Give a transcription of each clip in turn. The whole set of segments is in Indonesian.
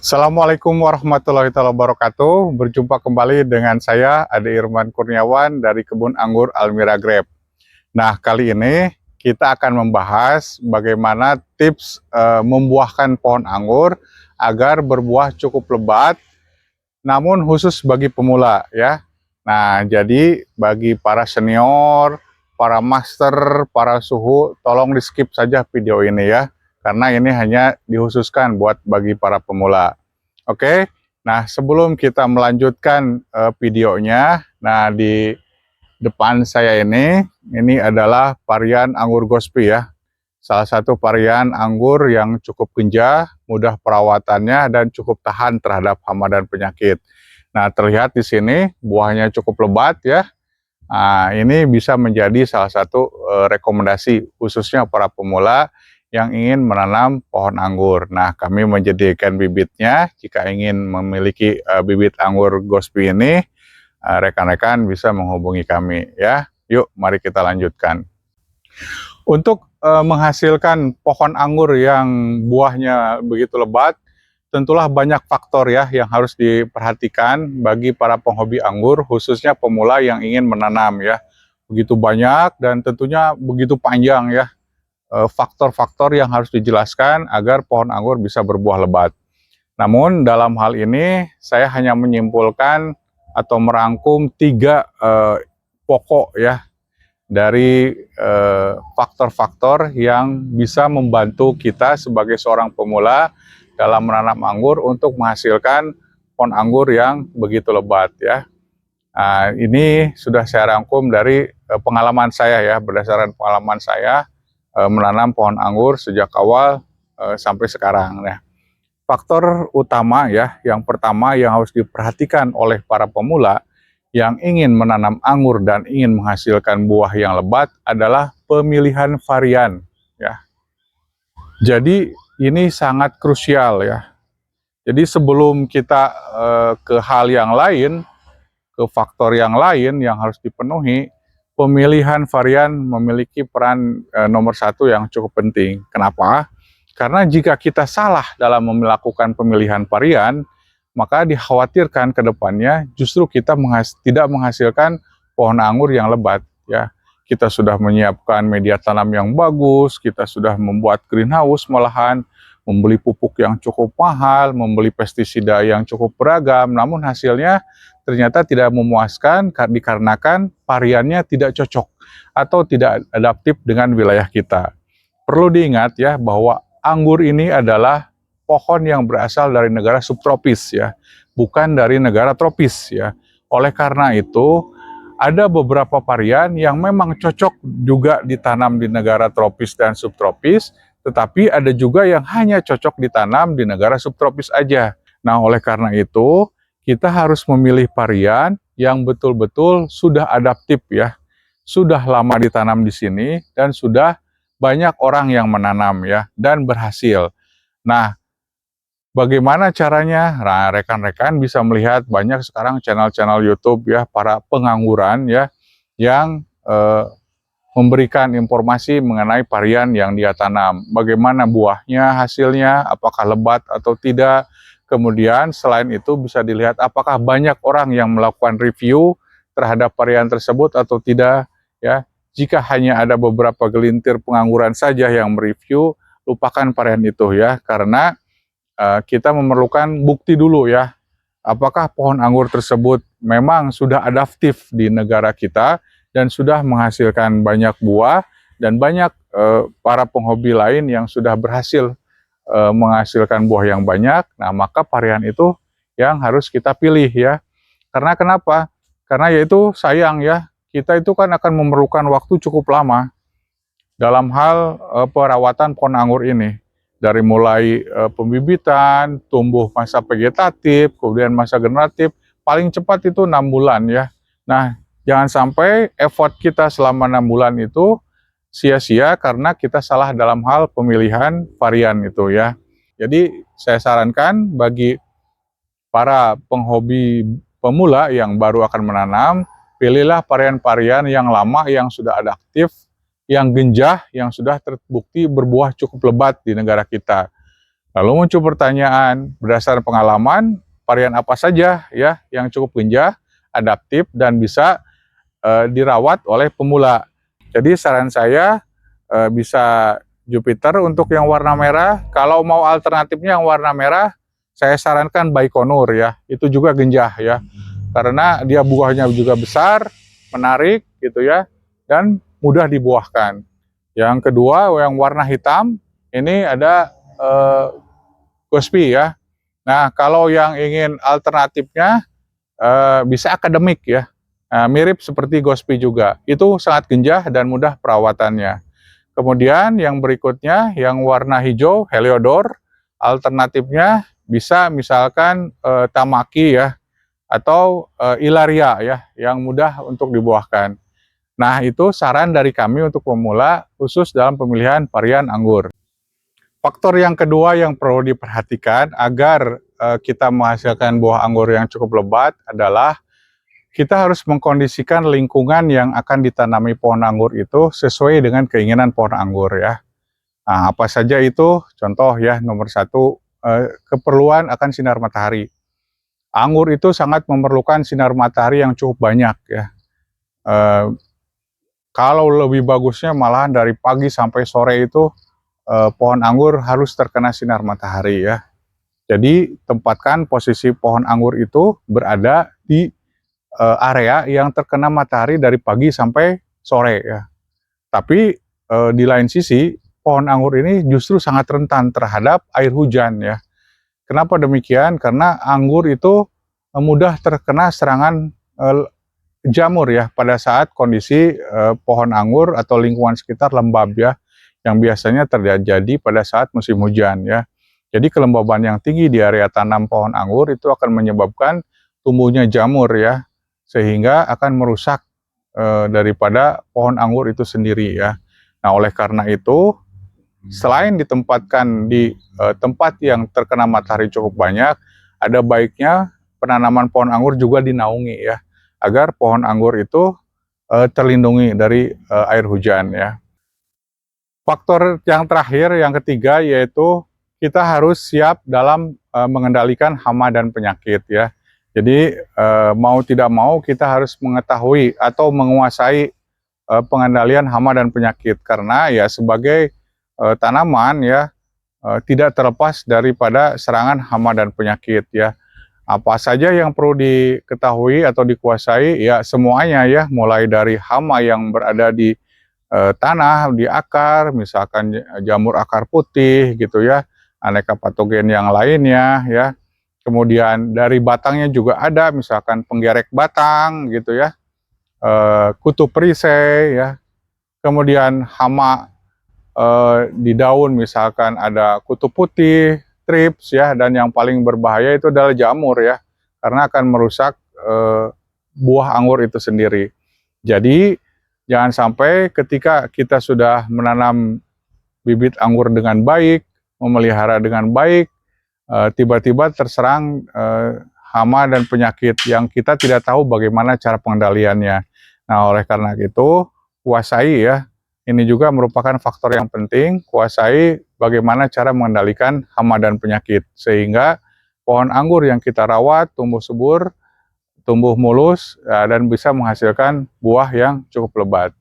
Assalamualaikum warahmatullahi wabarakatuh. Berjumpa kembali dengan saya, Ade Irman Kurniawan dari Kebun Anggur Almira Grape. Nah, kali ini kita akan membahas bagaimana tips membuahkan pohon anggur agar berbuah cukup lebat, namun khusus bagi pemula ya. Nah, jadi bagi para senior, para master, para suhu, tolong di skip saja video ini ya. Karena ini hanya dikhususkan buat bagi para pemula. Oke, nah sebelum kita melanjutkan videonya, nah di depan saya ini adalah varian anggur Gospi ya. Salah satu varian anggur yang cukup genjah, mudah perawatannya, dan cukup tahan terhadap hama dan penyakit. Nah, terlihat di sini buahnya cukup lebat ya. Nah, ini bisa menjadi salah satu rekomendasi khususnya para pemula yang ingin menanam pohon anggur. Nah, kami menjadikan bibitnya. Jika ingin memiliki bibit anggur Gospi ini, rekan-rekan bisa menghubungi kami ya. Yuk, mari kita lanjutkan. Untuk menghasilkan pohon anggur yang buahnya begitu lebat, tentulah banyak faktor ya yang harus diperhatikan bagi para penghobi anggur, khususnya pemula yang ingin menanam ya. Begitu banyak dan tentunya begitu panjang ya faktor-faktor yang harus dijelaskan agar pohon anggur bisa berbuah lebat. Namun dalam hal ini saya hanya menyimpulkan atau merangkum tiga pokok ya dari faktor-faktor yang bisa membantu kita sebagai seorang pemula dalam menanam anggur untuk menghasilkan pohon anggur yang begitu lebat ya. Nah, ini sudah saya rangkum dari pengalaman saya ya, berdasarkan pengalaman saya menanam pohon anggur sejak awal sampai sekarang. Nah, faktor utama ya, yang pertama yang harus diperhatikan oleh para pemula yang ingin menanam anggur dan ingin menghasilkan buah yang lebat adalah pemilihan varian ya. Jadi ini sangat krusial ya. Jadi sebelum kita ke hal yang lain, ke faktor yang lain yang harus dipenuhi, pemilihan varian memiliki peran nomor satu yang cukup penting. Kenapa? Karena jika kita salah dalam melakukan pemilihan varian, maka dikhawatirkan ke depannya justru kita tidak menghasilkan pohon anggur yang lebat. Ya, kita sudah menyiapkan media tanam yang bagus, kita sudah membuat greenhouse malahan, membeli pupuk yang cukup mahal, membeli pestisida yang cukup beragam, namun hasilnya ternyata tidak memuaskan dikarenakan variannya tidak cocok atau tidak adaptif dengan wilayah kita. Perlu diingat ya bahwa anggur ini adalah pohon yang berasal dari negara subtropis ya, bukan dari negara tropis ya. Oleh karena itu, ada beberapa varian yang memang cocok juga ditanam di negara tropis dan subtropis, tetapi ada juga yang hanya cocok ditanam di negara subtropis aja. Nah, oleh karena itu, kita harus memilih varian yang betul-betul sudah adaptif ya, sudah lama ditanam di sini dan sudah banyak orang yang menanam ya dan berhasil. Nah, bagaimana caranya? Nah, rekan-rekan bisa melihat banyak sekarang channel-channel YouTube ya para pengangguran ya yang memberikan informasi mengenai varian yang dia tanam. Bagaimana buahnya, hasilnya, apakah lebat atau tidak. Kemudian selain itu bisa dilihat apakah banyak orang yang melakukan review terhadap varian tersebut atau tidak ya. Jika hanya ada beberapa gelintir pengangguran saja yang mereview, lupakan varian itu ya, karena kita memerlukan bukti dulu ya. Apakah pohon anggur tersebut memang sudah adaptif di negara kita dan sudah menghasilkan banyak buah dan banyak para penghobi lain yang sudah berhasil menghasilkan buah yang banyak. Nah, maka varian itu yang harus kita pilih ya. Karena kenapa? Karena yaitu sayang ya, kita itu kan akan memerlukan waktu cukup lama dalam hal perawatan pohon anggur ini. Dari mulai pembibitan, tumbuh masa vegetatif, kemudian masa generatif, paling cepat itu 6 bulan ya. Nah, jangan sampai effort kita selama 6 bulan itu sia-sia karena kita salah dalam hal pemilihan varian itu ya. Jadi saya sarankan bagi para penghobi pemula yang baru akan menanam, pilihlah varian-varian yang lama yang sudah adaptif, yang genjah, yang sudah terbukti berbuah cukup lebat di negara kita. Lalu muncul pertanyaan, berdasarkan pengalaman, varian apa saja ya yang cukup gejah, adaptif dan bisa dirawat oleh pemula. Jadi saran saya bisa Jupiter untuk yang warna merah. Kalau mau alternatifnya yang warna merah, saya sarankan Baikonur ya. Itu juga genjah ya. Karena dia buahnya juga besar, menarik gitu ya, dan mudah dibuahkan. Yang kedua yang warna hitam, ini ada Gospi ya. Nah, kalau yang ingin alternatifnya bisa akademik ya. Nah, mirip seperti Gospi juga. Itu sangat genjah dan mudah perawatannya. Kemudian yang berikutnya yang warna hijau Heliodor, alternatifnya bisa misalkan Tamaki ya atau Ilaria ya yang mudah untuk dibuahkan. Nah, itu saran dari kami untuk pemula khusus dalam pemilihan varian anggur. Faktor yang kedua yang perlu diperhatikan agar kita menghasilkan buah anggur yang cukup lebat adalah kita harus mengkondisikan lingkungan yang akan ditanami pohon anggur itu sesuai dengan keinginan pohon anggur ya. Nah, apa saja itu? Contoh ya, nomor satu, keperluan akan sinar matahari. Anggur itu sangat memerlukan sinar matahari yang cukup banyak ya. Kalau lebih bagusnya malahan dari pagi sampai sore itu pohon anggur harus terkena sinar matahari ya. Jadi tempatkan posisi pohon anggur itu berada di area yang terkena matahari dari pagi sampai sore ya. Tapi di lain sisi pohon anggur ini justru sangat rentan terhadap air hujan ya. Kenapa demikian? Karena anggur itu mudah terkena serangan jamur ya pada saat kondisi pohon anggur atau lingkungan sekitar lembab ya, yang biasanya terjadi pada saat musim hujan ya. Jadi kelembaban yang tinggi di area tanam pohon anggur itu akan menyebabkan tumbuhnya jamur ya, sehingga akan merusak daripada pohon anggur itu sendiri ya. Nah, oleh karena itu, selain ditempatkan di tempat yang terkena matahari cukup banyak, ada baiknya penanaman pohon anggur juga dinaungi ya, agar pohon anggur itu terlindungi dari air hujan ya. Faktor yang terakhir, yang ketiga, yaitu kita harus siap dalam mengendalikan hama dan penyakit ya. Jadi mau tidak mau kita harus mengetahui atau menguasai pengendalian hama dan penyakit, karena ya sebagai tanaman ya tidak terlepas daripada serangan hama dan penyakit ya. Apa saja yang perlu diketahui atau dikuasai ya semuanya ya, mulai dari hama yang berada di tanah, di akar, misalkan jamur akar putih gitu ya, aneka patogen yang lainnya ya. Kemudian dari batangnya juga ada, misalkan penggerek batang gitu ya, kutu perisai ya. Kemudian hama di daun misalkan ada kutu putih, trips ya, dan yang paling berbahaya itu adalah jamur ya, karena akan merusak buah anggur itu sendiri. Jadi jangan sampai ketika kita sudah menanam bibit anggur dengan baik, memelihara dengan baik, tiba-tiba terserang hama dan penyakit yang kita tidak tahu bagaimana cara pengendaliannya. Nah, oleh karena itu, kuasai ya, ini juga merupakan faktor yang penting, kuasai bagaimana cara mengendalikan hama dan penyakit, sehingga pohon anggur yang kita rawat tumbuh subur, tumbuh mulus, dan bisa menghasilkan buah yang cukup lebat.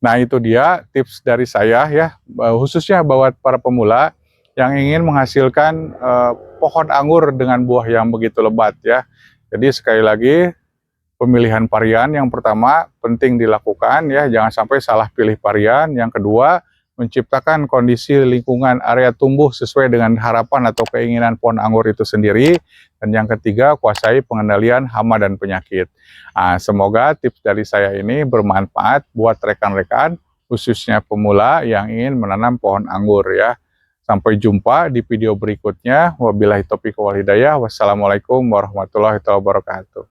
Nah, itu dia tips dari saya ya, khususnya buat para pemula yang ingin menghasilkan pohon anggur dengan buah yang begitu lebat ya. Jadi sekali lagi, pemilihan varian yang pertama penting dilakukan ya, jangan sampai salah pilih varian. Yang kedua, menciptakan kondisi lingkungan area tumbuh sesuai dengan harapan atau keinginan pohon anggur itu sendiri. Dan yang ketiga, kuasai pengendalian hama dan penyakit. Nah, semoga tips dari saya ini bermanfaat buat rekan-rekan, khususnya pemula yang ingin menanam pohon anggur ya. Sampai jumpa di video berikutnya. Wabillahi taufiq wal hidayah. Wassalamualaikum warahmatullahi wabarakatuh.